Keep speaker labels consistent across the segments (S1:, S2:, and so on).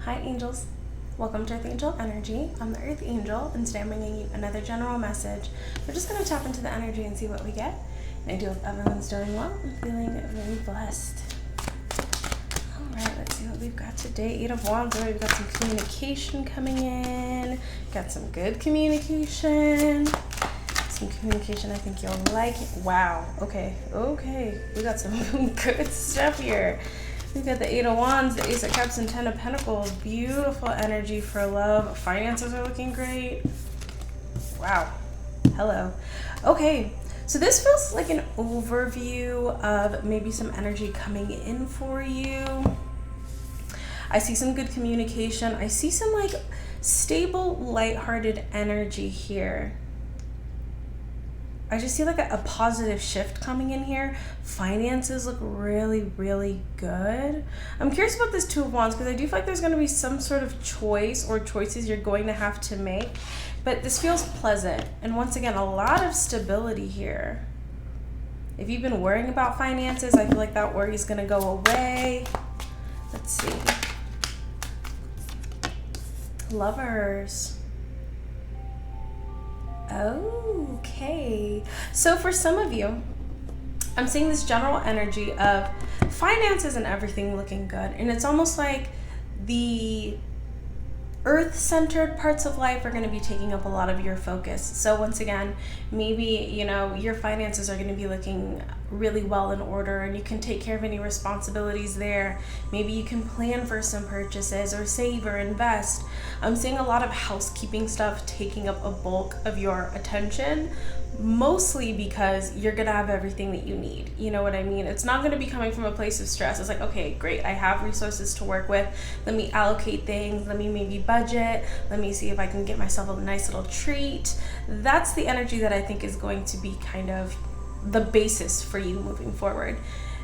S1: Hi angels, welcome to Earth Angel Energy. I'm the Earth Angel and today I'm bringing you another general message. We're just going to tap into the energy and see what we get. And I do hope everyone's doing well and feeling very blessed. Alright, let's see what we've got today. 8 of Wands, we've got some communication coming in. Got some good communication. Some communication I think you'll like. Wow, okay, we got some good stuff here. We've got the 8 of Wands, the Ace of Cups, and 10 of Pentacles. Beautiful energy for love. Finances are looking great. Wow. Hello. Okay, so this feels like an overview of maybe some energy coming in for you. I see some good communication. I see some like stable, lighthearted energy here. I just see like a positive shift coming in here. Finances look really, really good. I'm curious about this 2 of Wands because I do feel like there's going to be some sort of choice or choices you're going to have to make. But this feels pleasant. And once again, a lot of stability here. If you've been worrying about finances, I feel like that worry is going to go away. Let's see. Lovers. Okay, so for some of you, I'm seeing this general energy of finances and everything looking good, and it's almost like the earth-centered parts of life are going to be taking up a lot of your focus. So once again, maybe your finances are going to be looking really well in order and you can take care of any responsibilities there. Maybe you can plan for some purchases or save or invest. I'm seeing a lot of housekeeping stuff taking up a bulk of your attention, mostly because you're gonna have everything that you need. You know what I mean? It's not gonna be coming from a place of stress. It's like, okay, great, I have resources to work with. Let me allocate things. Let me maybe budget. Let me see if I can get myself a nice little treat. That's the energy that I think is going to be kind of the basis for you moving forward.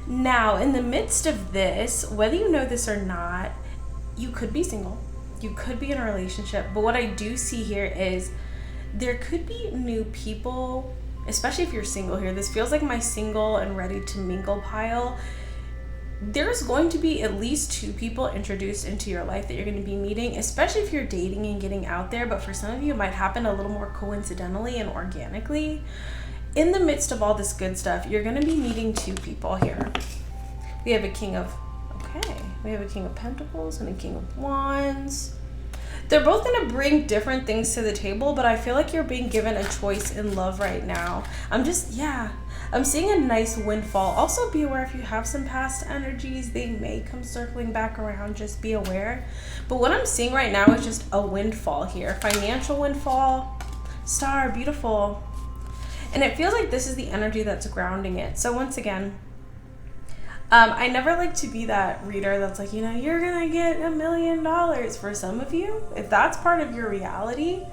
S1: Now, in the midst of this, whether you know this or not, you could be single. You could be in a relationship. But what I do see here is there could be new people, especially if you're single here. This feels like my single and ready to mingle pile. There's going to be at least 2 people introduced into your life that you're going to be meeting, especially if you're dating and getting out there. But for some of you, it might happen a little more coincidentally and organically. In the midst of all this good stuff, you're going to be meeting 2 people here. We have a King of Pentacles and a King of Wands. They're both going to bring different things to the table, but I feel like you're being given a choice in love right now. I'm seeing a nice windfall. Also be aware if you have some past energies, they may come circling back around. Just be aware. But what I'm seeing right now is just a windfall here. Financial windfall. Star, beautiful. And it feels like this is the energy that's grounding it. So once again, I never like to be that reader that's like, you're going to get $1 million. For some of you, if that's part of your reality,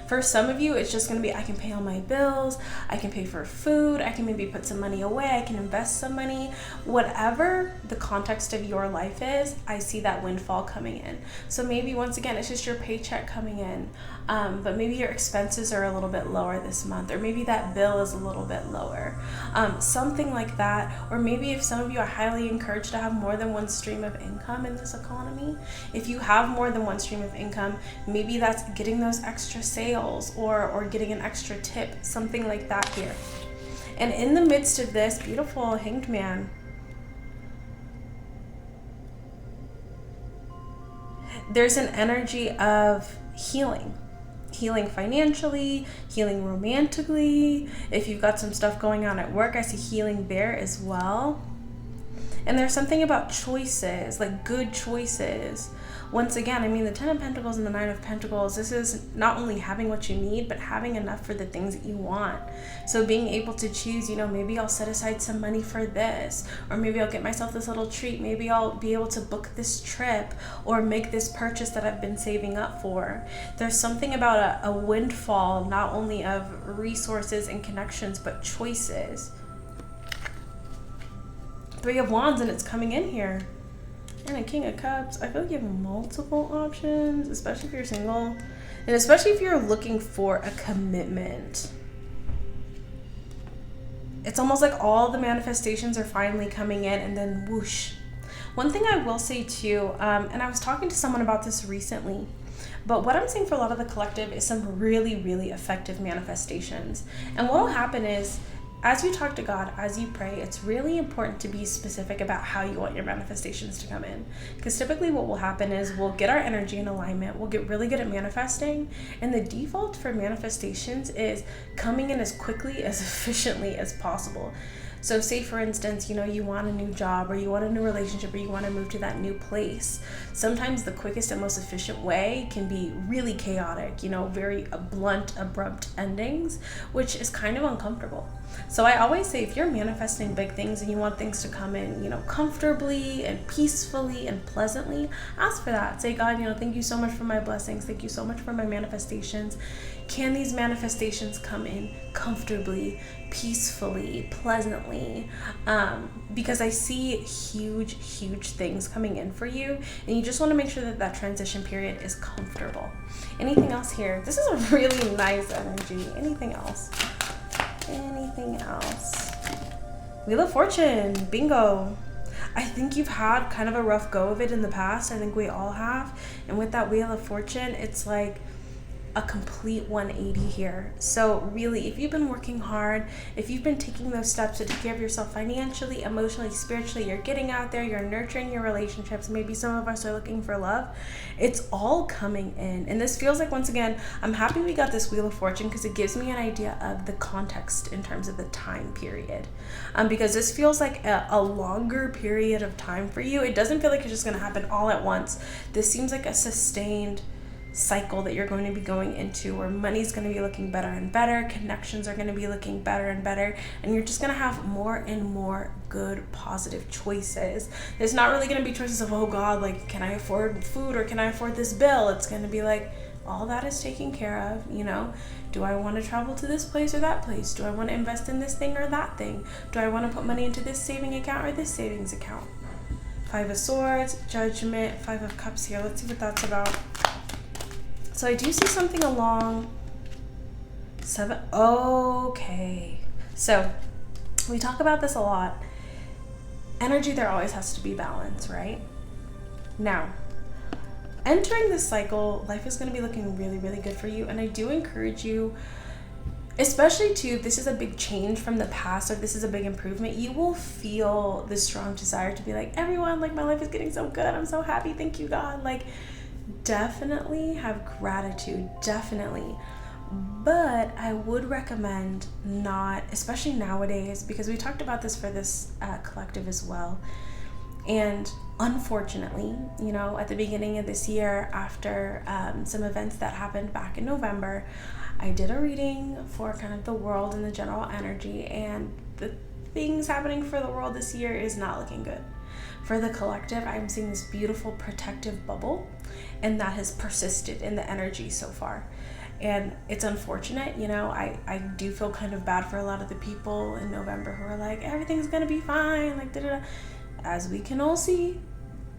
S1: for some of you, it's just going to be, I can pay all my bills, I can pay for food, I can maybe put some money away, I can invest some money. Whatever the context of your life is, I see that windfall coming in. So maybe once again, it's just your paycheck coming in, but maybe your expenses are a little bit lower this month, or maybe that bill is a little bit lower, something like that. Or maybe if some of you are highly encouraged to have more than one stream of income in this economy, if you have more than one stream of income, maybe that's getting those extra sales or getting an extra tip, something like that here. And in the midst of this, beautiful Hanged Man. There's an energy of healing. Healing financially, healing romantically. If you've got some stuff going on at work, I see healing there as well. And there's something about choices, like good choices. Once again, the 10 of Pentacles and the 9 of Pentacles, this is not only having what you need, but having enough for the things that you want. So being able to choose, maybe I'll set aside some money for this, or maybe I'll get myself this little treat. Maybe I'll be able to book this trip or make this purchase that I've been saving up for. There's something about a windfall, not only of resources and connections, but choices. 3 of Wands, and it's coming in here. And a King of Cups. I feel like you have multiple options, especially if you're single. And especially if you're looking for a commitment. It's almost like all the manifestations are finally coming in and then whoosh. One thing I will say too, and I was talking to someone about this recently, but what I'm seeing for a lot of the collective is some really, really effective manifestations. And what will happen is, as you talk to God, as you pray, it's really important to be specific about how you want your manifestations to come in. Because typically what will happen is we'll get our energy in alignment, we'll get really good at manifesting, and the default for manifestations is coming in as quickly, as efficiently as possible. So say for instance, you want a new job, or you want a new relationship, or you want to move to that new place. Sometimes the quickest and most efficient way can be really chaotic, very blunt, abrupt endings, which is kind of uncomfortable. So I always say, if you're manifesting big things and you want things to come in, comfortably and peacefully and pleasantly, ask for that. Say, God, thank you so much for my blessings. Thank you so much for my manifestations. Can these manifestations come in comfortably, peacefully, pleasantly? Because I see huge, huge things coming in for you, and you just want to make sure that that transition period is comfortable. Anything else here? This is a really nice energy. Anything else? Wheel of Fortune. Bingo. I think you've had kind of a rough go of it in the past. I think we all have. And with that Wheel of Fortune, it's like a complete 180 here. So really, if you've been working hard, if you've been taking those steps to take care of yourself financially, emotionally, spiritually, you're getting out there, you're nurturing your relationships, maybe some of us are looking for love, it's all coming in. And this feels like, once again, I'm happy we got this Wheel of Fortune, because it gives me an idea of the context in terms of the time period. Because this feels like a longer period of time for you. It doesn't feel like it's just going to happen all at once. This seems like a sustained cycle that you're going to be going into, where money's going to be looking better and better, connections are going to be looking better and better, and you're just going to have more and more good, positive choices. There's not really going to be choices of, oh God, like, can I afford food, or can I afford this bill? It's going to be like, all that is taken care of. Do I want to travel to this place or that place? Do I want to invest in this thing or that thing? Do I want to put money into this saving account or this savings account? 5 of Swords, Judgment, 5 of Cups here. Let's see what that's about. So I do see something along 7. Okay. So we talk about this a lot. Energy, there always has to be balance, right? Now, entering this cycle, life is going to be looking really, really good for you. And I do encourage you, especially too, if this is a big change from the past, or if this is a big improvement, you will feel this strong desire to be like, everyone, like, my life is getting so good. I'm so happy. Thank you, God. Like, definitely have gratitude, definitely. But I would recommend not, especially nowadays, because we talked about this for this collective as well. And unfortunately, at the beginning of this year, after some events that happened back in November, I did a reading for kind of the world and the general energy, and the things happening for the world this year is not looking good. For the collective, I'm seeing this beautiful protective bubble, and that has persisted in the energy so far. And it's unfortunate, I do feel kind of bad for a lot of the people in November who are like, everything's gonna be fine, like, da-da-da. As we can all see,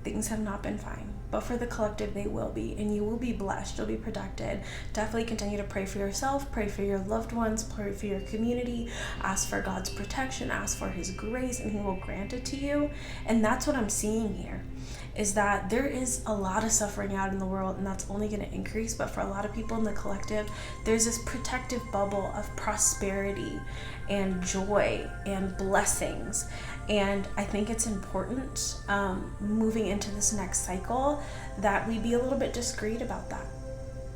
S1: things have not been fine. But for the collective, they will be, and you will be blessed. You'll be protected. Definitely continue to pray for yourself, pray for your loved ones, pray for your community, ask for God's protection, ask for His grace, and He will grant it to you. And that's what I'm seeing here, is that there is a lot of suffering out in the world, and that's only going to increase. But for a lot of people in the collective, there's this protective bubble of prosperity and joy and blessings. And I think it's important, moving into this next cycle, that we be a little bit discreet about that.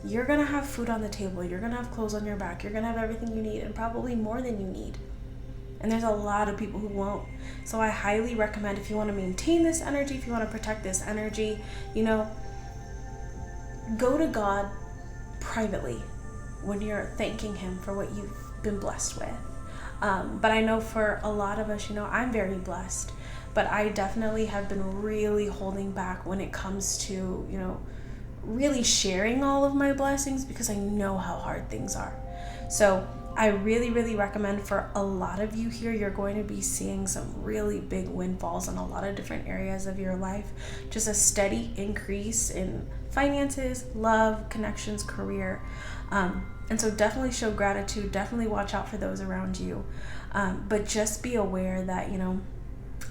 S1: You're going to have food on the table. You're going to have clothes on your back. You're going to have everything you need, and probably more than you need. And there's a lot of people who won't. So I highly recommend, if you want to maintain this energy, if you want to protect this energy, go to God privately when you're thanking Him for what you've been blessed with. But I know for a lot of us, I'm very blessed, but I definitely have been really holding back when it comes to, really sharing all of my blessings, because I know how hard things are. So I really, really recommend, for a lot of you here, you're going to be seeing some really big windfalls in a lot of different areas of your life. Just a steady increase in finances, love, connections, career. And so definitely show gratitude, definitely watch out for those around you. But just be aware that,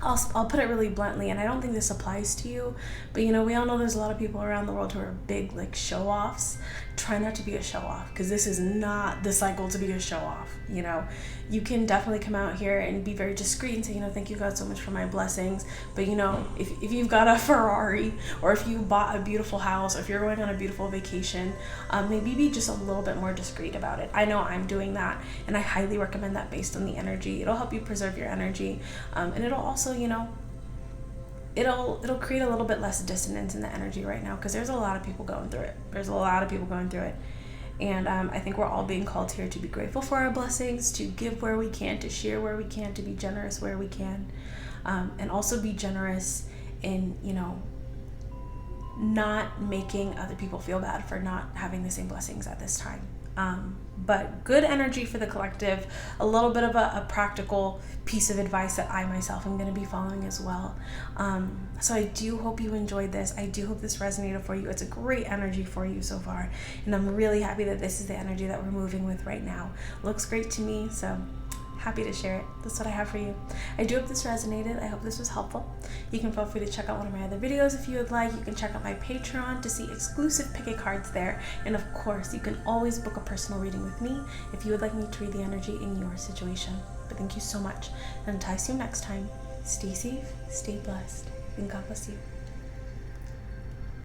S1: I'll put it really bluntly, and I don't think this applies to you, but you know, we all know there's a lot of people around the world who are big like show-offs. Try not to be a show-off, because this is not the cycle to be a show-off. You know, you can definitely come out here and be very discreet and say, you know, thank you God so much for my blessings, but you know, if you've got a Ferrari, or if you bought a beautiful house, or if you're going on a beautiful vacation, maybe be just a little bit more discreet about it. I know I'm doing that, and I highly recommend that based on the energy. It'll help you preserve your energy, and it'll also, you know, it'll create a little bit less dissonance in the energy right now, because there's a lot of people going through it. And I think we're all being called here to be grateful for our blessings, to give where we can, to share where we can, to be generous where we can, and also be generous in, you know, not making other people feel bad for not having the same blessings at this time. But good energy for the collective, a little bit of a practical piece of advice that I myself am going to be following as well. So I do hope you enjoyed this. I do hope this resonated for you. It's a great energy for you so far, and I'm really happy that this is the energy that we're moving with right now. Looks great to me, so happy to share it. That's what I have for you. I do hope this resonated. I hope this was helpful. You can feel free to check out one of my other videos if you would like. You can check out my Patreon to see exclusive pick a cards there. And of course, you can always book a personal reading with me if you would like me to read the energy in your situation. But thank you so much. And until I see you next time, stay safe, stay blessed, and God bless you.